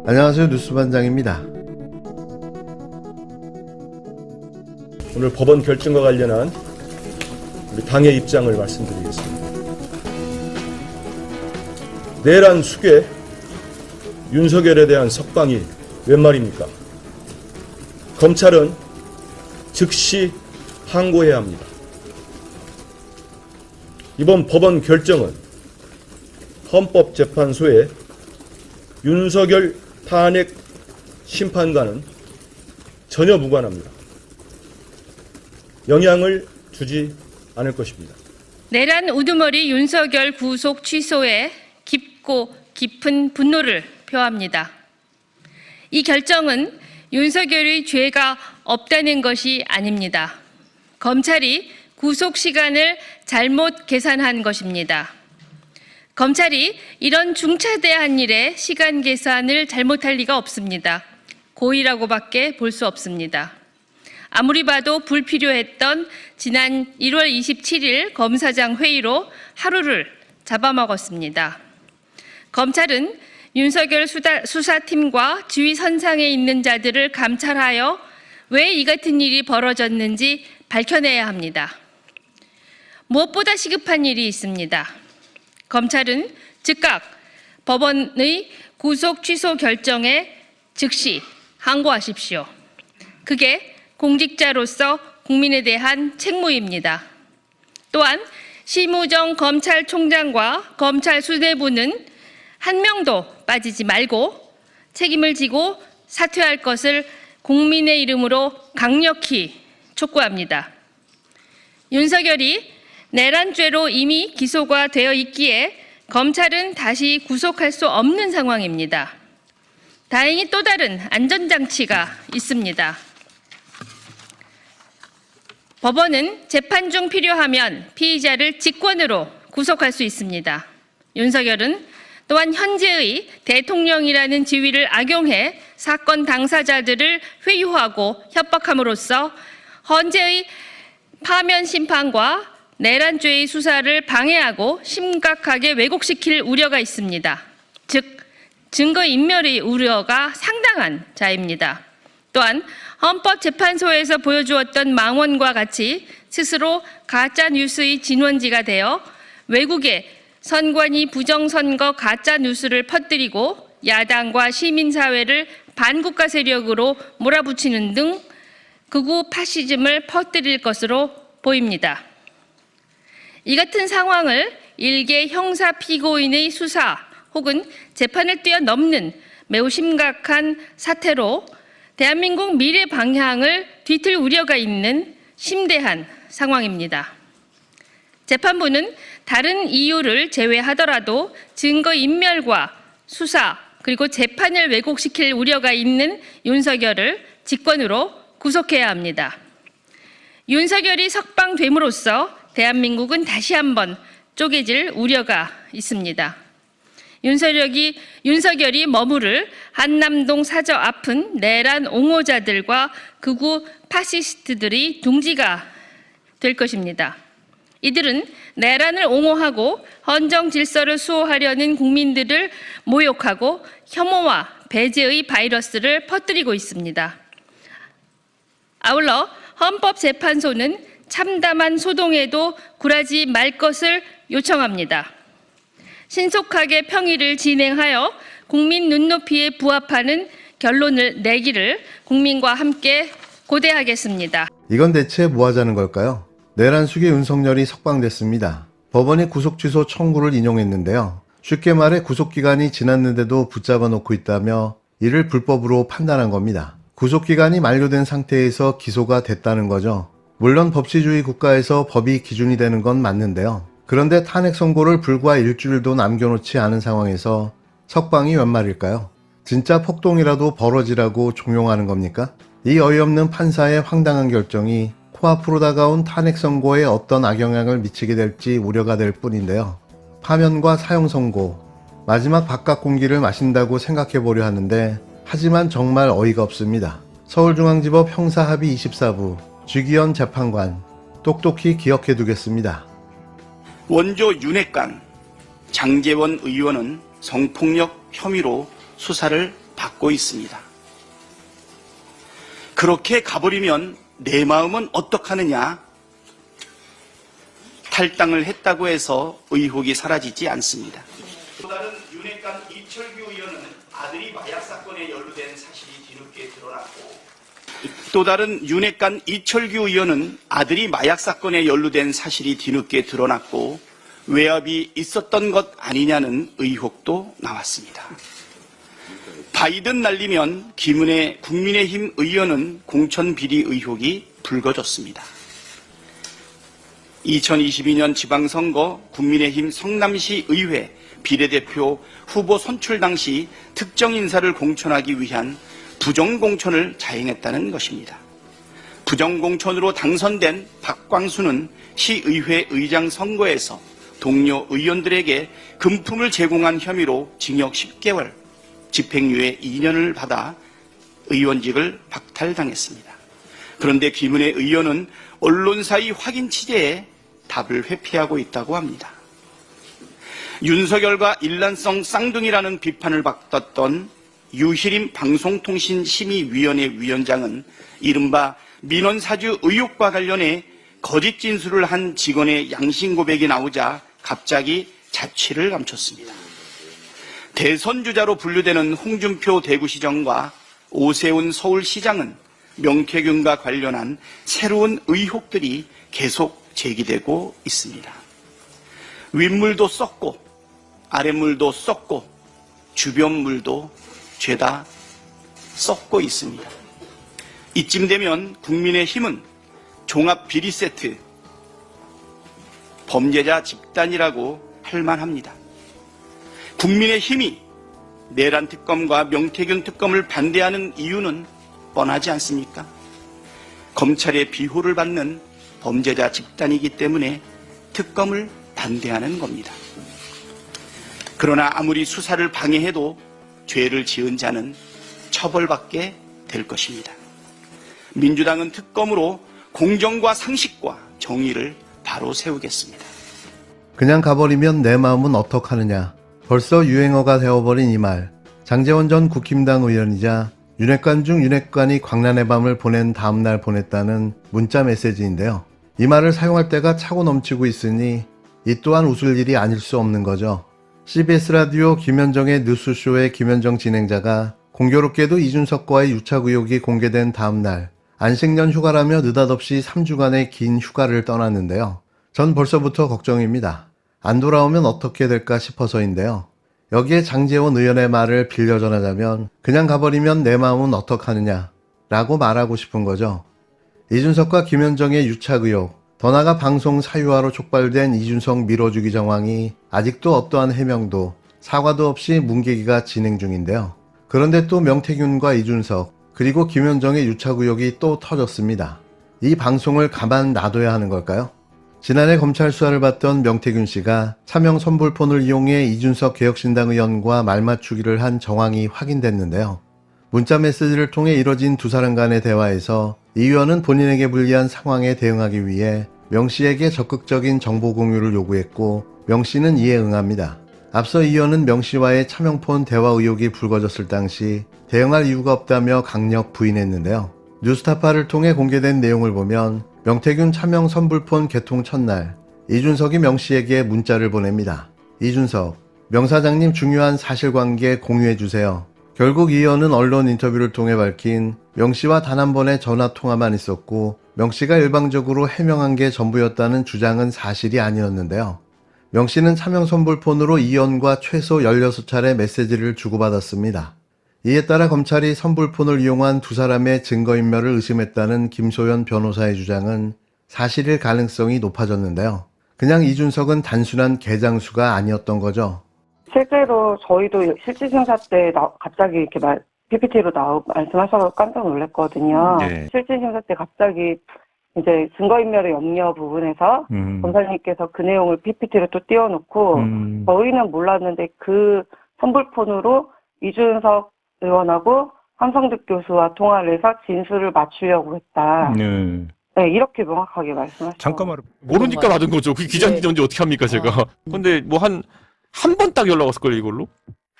안녕하세요, 뉴스반장입니다. 오늘 법원 결정과 관련한 우리 당의 입장을 말씀드리겠습니다. 내란 수괴 윤석열에 대한 석방이 웬 말입니까? 검찰은 즉시 항고해야 합니다. 이번 법원 결정은 헌법재판소의 윤석열 탄핵 심판과는 전혀 무관합니다. 영향을 주지 않을 것입니다. 내란 우두머리 윤석열 구속 취소에 깊고 깊은 분노를 표합니다. 이 결정은 윤석열의 죄가 없다는 것이 아닙니다. 검찰이 구속 시간을 잘못 계산한 것입니다. 검찰이 이런 중차대한 일에 시간 계산을 잘못할 리가 없습니다. 고의라고밖에 볼 수 없습니다. 아무리 봐도 불필요했던 지난 1월 27일 검사장 회의로 하루를 잡아먹었습니다. 검찰은 윤석열 수사팀과 지휘선상에 있는 자들을 감찰하여 왜 이 같은 일이 벌어졌는지 밝혀내야 합니다. 무엇보다 시급한 일이 있습니다. 검찰은 즉각 법원의 구속 취소 결정에 즉시 항고하십시오. 그게 공직자로서 국민에 대한 책무입니다. 또한 심우정 검찰총장과 검찰 수뇌부는 한 명도 빠지지 말고 책임을 지고 사퇴할 것을 국민의 이름으로 강력히 촉구합니다. 윤석열이 내란죄로 이미 기소가 되어 있기에 검찰은 다시 구속할 수 없는 상황입니다. 다행히 또 다른 안전장치가 있습니다. 법원은 재판 중 필요하면 피의자를 직권으로 구속할 수 있습니다. 윤석열은 또한 현재의 대통령이라는 지위를 악용해 사건 당사자들을 회유하고 협박함으로써 헌재의 파면 심판과 내란죄의 수사를 방해하고 심각하게 왜곡시킬 우려가 있습니다. 즉, 증거인멸의 우려가 상당한 자입니다. 또한 헌법재판소에서 보여주었던 망언과 같이 스스로 가짜뉴스의 진원지가 되어 외국에 선관위 부정선거 가짜뉴스를 퍼뜨리고 야당과 시민사회를 반국가 세력으로 몰아붙이는 등 극우 파시즘을 퍼뜨릴 것으로 보입니다. 이 같은 상황을 일개 형사 피고인의 수사 혹은 재판을 뛰어넘는 매우 심각한 사태로 대한민국 미래 방향을 뒤틀 우려가 있는 심대한 상황입니다. 재판부는 다른 이유를 제외하더라도 증거인멸과 수사 그리고 재판을 왜곡시킬 우려가 있는 윤석열을 직권으로 구속해야 합니다. 윤석열이 석방됨으로써 대한민국은 다시 한번 쪼개질 우려가 있습니다. 윤석열이 머무를 한남동 사저 앞은 내란 옹호자들과 극우 파시스트들이 둥지가 될 것입니다. 이들은 내란을 옹호하고 헌정 질서를 수호하려는 국민들을 모욕하고 혐오와 배제의 바이러스를 퍼뜨리고 있습니다. 아울러 헌법재판소는 참담한 소동에도 굴하지 말 것을 요청합니다. 신속하게 평의를 진행하여 국민 눈높이에 부합하는 결론을 내기를 국민과 함께 고대하겠습니다. 이건 대체 뭐 하자는 걸까요? 내란 수괴 윤석열이 석방됐습니다. 법원이 구속 취소 청구를 인용했는데요. 쉽게 말해 구속기간이 지났는데도 붙잡아 놓고 있다며 이를 불법으로 판단한 겁니다. 구속기간이 만료된 상태에서 기소가 됐다는 거죠. 물론 법치주의 국가에서 법이 기준이 되는 건 맞는데요. 그런데 탄핵 선고를 불과 일주일도 남겨놓지 않은 상황에서 석방이 웬 말일까요? 진짜 폭동이라도 벌어지라고 종용하는 겁니까? 이 어이없는 판사의 황당한 결정이 코앞으로 다가온 탄핵 선고에 어떤 악영향을 미치게 될지 우려가 될 뿐인데요. 파면과 사형 선고, 마지막 바깥 공기를 마신다고 생각해 보려 하는데 하지만 정말 어이가 없습니다. 서울중앙지법 형사합의 24부 주기현 재판관, 똑똑히 기억해 두겠습니다. 원조 윤핵관 장제원 의원은 성폭력 혐의로 수사를 받고 갖고 있습니다. 그렇게 가버리면 내 마음은 어떡하느냐? 탈당을 했다고 해서 의혹이 사라지지 않습니다. 또 다른 윤핵관 이철규 의원은 아들이 마약 사건에 연루된 사실이 뒤늦게 드러났고 또 다른 윤핵관 이철규 의원은 아들이 마약 사건에 연루된 사실이 뒤늦게 드러났고 외압이 있었던 것 아니냐는 의혹도 나왔습니다. 바이든 날리면 김은혜 국민의힘 의원은 공천 비리 의혹이 불거졌습니다. 2022년 지방선거 국민의힘 성남시 의회 비례대표 후보 선출 당시 특정 인사를 공천하기 위한 부정공천을 자행했다는 것입니다. 부정공천으로 당선된 박광수는 시의회 의장 선거에서 동료 의원들에게 금품을 제공한 혐의로 징역 10개월, 집행유예 2년을 받아 의원직을 박탈당했습니다. 그런데 김은혜 의원은 언론사의 확인 취재에 답을 회피하고 있다고 합니다. 윤석열과 일란성 쌍둥이라는 비판을 받았던 유희림 방송통신심의위원회 위원장은 이른바 민원사주 의혹과 관련해 거짓 진술을 한 직원의 양심 고백이 나오자 갑자기 자취를 감췄습니다. 대선 주자로 분류되는 홍준표 대구시장과 오세훈 서울시장은 명태균과 관련한 새로운 의혹들이 계속 제기되고 있습니다. 윗물도 썩고 아랫물도 썩고 주변 물도 죄다 썩고 있습니다. 이쯤 되면 국민의힘은 종합비리세트 범죄자 집단이라고 할 만합니다. 국민의힘이 내란 특검과 명태균 특검을 반대하는 이유는 뻔하지 않습니까? 검찰의 비호를 받는 범죄자 집단이기 때문에 특검을 반대하는 겁니다. 그러나 아무리 수사를 방해해도 죄를 지은 자는 처벌받게 될 것입니다. 민주당은 특검으로 공정과 상식과 정의를 바로 세우겠습니다. 그냥 가버리면 내 마음은 어떡하느냐. 벌써 유행어가 되어버린 이 말. 장제원 전 국힘당 의원이자 윤핵관 중 윤핵관이 광란의 밤을 보낸 다음날 보냈다는 문자 메시지인데요. 이 말을 사용할 때가 차고 넘치고 있으니 이 또한 웃을 일이 아닐 수 없는 거죠. CBS 라디오 김현정의 뉴스쇼의 김현정 진행자가 공교롭게도 이준석과의 유착 의혹이 공개된 다음날 안식년 휴가라며 느닷없이 3주간의 긴 휴가를 떠났는데요. 전 벌써부터 걱정입니다. 안 돌아오면 어떻게 될까 싶어서인데요. 여기에 장제원 의원의 말을 빌려 전하자면 그냥 가버리면 내 마음은 어떡하느냐 라고 말하고 싶은 거죠. 이준석과 김현정의 유착 의혹, 더 나아가 방송 사유화로 촉발된 이준석 밀어주기 정황이 아직도 어떠한 해명도, 사과도 없이 뭉개기가 진행 중인데요. 그런데 또 명태균과 이준석, 그리고 김현정의 유착 의혹이 또 터졌습니다. 이 방송을 가만 놔둬야 하는 걸까요? 지난해 검찰 수사를 받던 명태균 씨가 차명 선불폰을 이용해 이준석 개혁신당 의원과 말맞추기를 한 정황이 확인됐는데요. 문자 메시지를 통해 이뤄진 두 사람 간의 대화에서 이 의원은 본인에게 불리한 상황에 대응하기 위해 명 씨에게 적극적인 정보 공유를 요구했고 명 씨는 이에 응합니다. 앞서 이 의원은 명 씨와의 차명폰 대화 의혹이 불거졌을 당시 대응할 이유가 없다며 강력 부인했는데요. 뉴스타파를 통해 공개된 내용을 보면 명태균 차명 선불폰 개통 첫날 이준석이 명 씨에게 문자를 보냅니다. 이준석, 명 사장님 중요한 사실관계 공유해주세요. 결국 이 의원은 언론 인터뷰를 통해 밝힌 명 씨와 단 한 번의 전화통화만 있었고 명 씨가 일방적으로 해명한 게 전부였다는 주장은 사실이 아니었는데요. 명 씨는 차명 선불폰으로 이 의원과 최소 16차례 메시지를 주고받았습니다. 이에 따라 검찰이 선불폰을 이용한 두 사람의 증거인멸을 의심했다는 김소연 변호사의 주장은 사실일 가능성이 높아졌는데요. 그냥 이준석은 단순한 개장수가 아니었던 거죠. 실제로 저희도 실질심사 때 갑자기 이렇게 PPT로 말씀하셔서 깜짝 놀랐거든요. 네. 실질심사 때 갑자기 이제 증거인멸의 염려 부분에서 검사님께서 그 내용을 PPT로 또 띄워놓고 저희는 몰랐는데 그 선불폰으로 이준석 의원하고 한성득 교수와 통화를 해서 진술을 맞추려고 했다. 네. 네, 이렇게 명확하게 말씀하셨어요. 잠깐만. 모르니까 받은 거죠. 그 기자인지 어떻게 합니까, 제가. 근데 뭐 한 번 딱 연락 왔을걸요, 이걸로?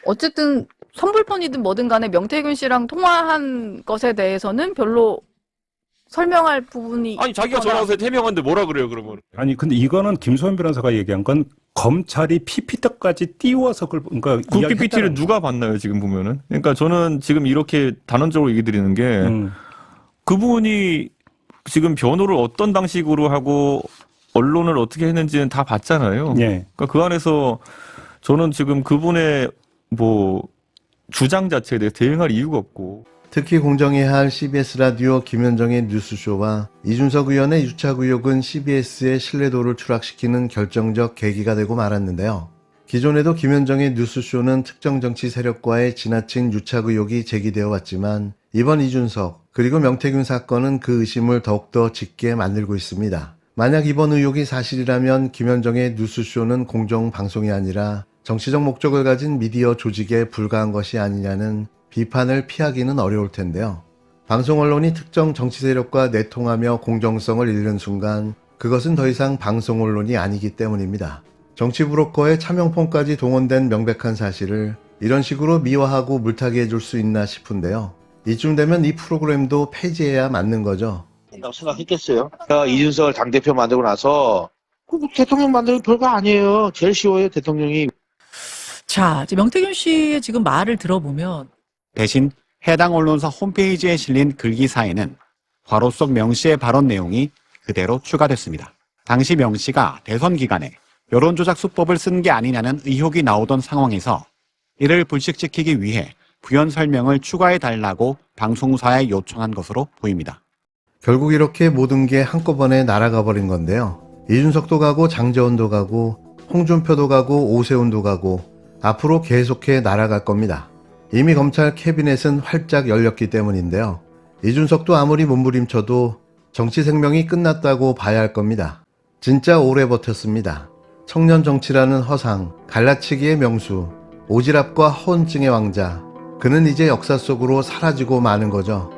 어쨌든 선불폰이든 뭐든 간에 명태균 씨랑 통화한 것에 대해서는 별로 설명할 부분이 아니 자기가 있거나 전화해서 해명하는데 뭐라 그래요 그러면? 아니 근데 이거는 김소연 변호사가 얘기한 건 검찰이 PPT까지 띄워서 그걸 그러니까 그 이야기했다는 PPT를 누가 봤나요 지금 보면은? 그러니까 저는 지금 이렇게 단언적으로 얘기 드리는 게 그분이 지금 변호를 어떤 방식으로 하고 언론을 어떻게 했는지는 다 봤잖아요. 예. 그러니까 그 안에서 저는 지금 그분의 뭐 주장 자체에 대해 대응할 이유가 없고. 특히 공정해야 할 CBS 라디오 김현정의 뉴스쇼와 이준석 의원의 유착 의혹은 CBS의 신뢰도를 추락시키는 결정적 계기가 되고 말았는데요. 기존에도 김현정의 뉴스쇼는 특정 정치 세력과의 지나친 유착 의혹이 제기되어 왔지만 이번 이준석 그리고 명태균 사건은 그 의심을 더욱더 짙게 만들고 있습니다. 만약 이번 의혹이 사실이라면 김현정의 뉴스쇼는 공정방송이 아니라 정치적 목적을 가진 미디어 조직에 불과한 것이 아니냐는 비판을 피하기는 어려울 텐데요. 방송 언론이 특정 정치 세력과 내통하며 공정성을 잃는 순간 그것은 더 이상 방송 언론이 아니기 때문입니다. 정치 브로커의 차명폰까지 동원된 명백한 사실을 이런 식으로 미화하고 물타기 해줄 수 있나 싶은데요. 이쯤 되면 이 프로그램도 폐지해야 맞는 거죠. 라고 생각했겠어요. 이준석을 당대표 만들고 나서 대통령 만들기 별거 아니에요. 제일 쉬워요, 대통령이. 자, 이제 명태균 씨의 지금 말을 들어보면 대신 해당 언론사 홈페이지에 실린 글기사에는 괄호 속 명 씨의 발언 내용이 그대로 추가됐습니다. 당시 명 씨가 대선 기간에 여론조작 수법을 쓴 게 아니냐는 의혹이 나오던 상황에서 이를 불식시키기 위해 부연 설명을 추가해달라고 방송사에 요청한 것으로 보입니다. 결국 이렇게 모든 게 한꺼번에 날아가 버린 건데요. 이준석도 가고 장제원도 가고 홍준표도 가고 오세훈도 가고 앞으로 계속해 날아갈 겁니다. 이미 검찰 캐비넷은 활짝 열렸기 때문인데요. 이준석도 아무리 몸부림쳐도 정치 생명이 끝났다고 봐야 할 겁니다. 진짜 오래 버텼습니다. 청년 정치라는 허상, 갈라치기의 명수, 오지랖과 허언증의 왕자. 그는 이제 역사 속으로 사라지고 마는 거죠.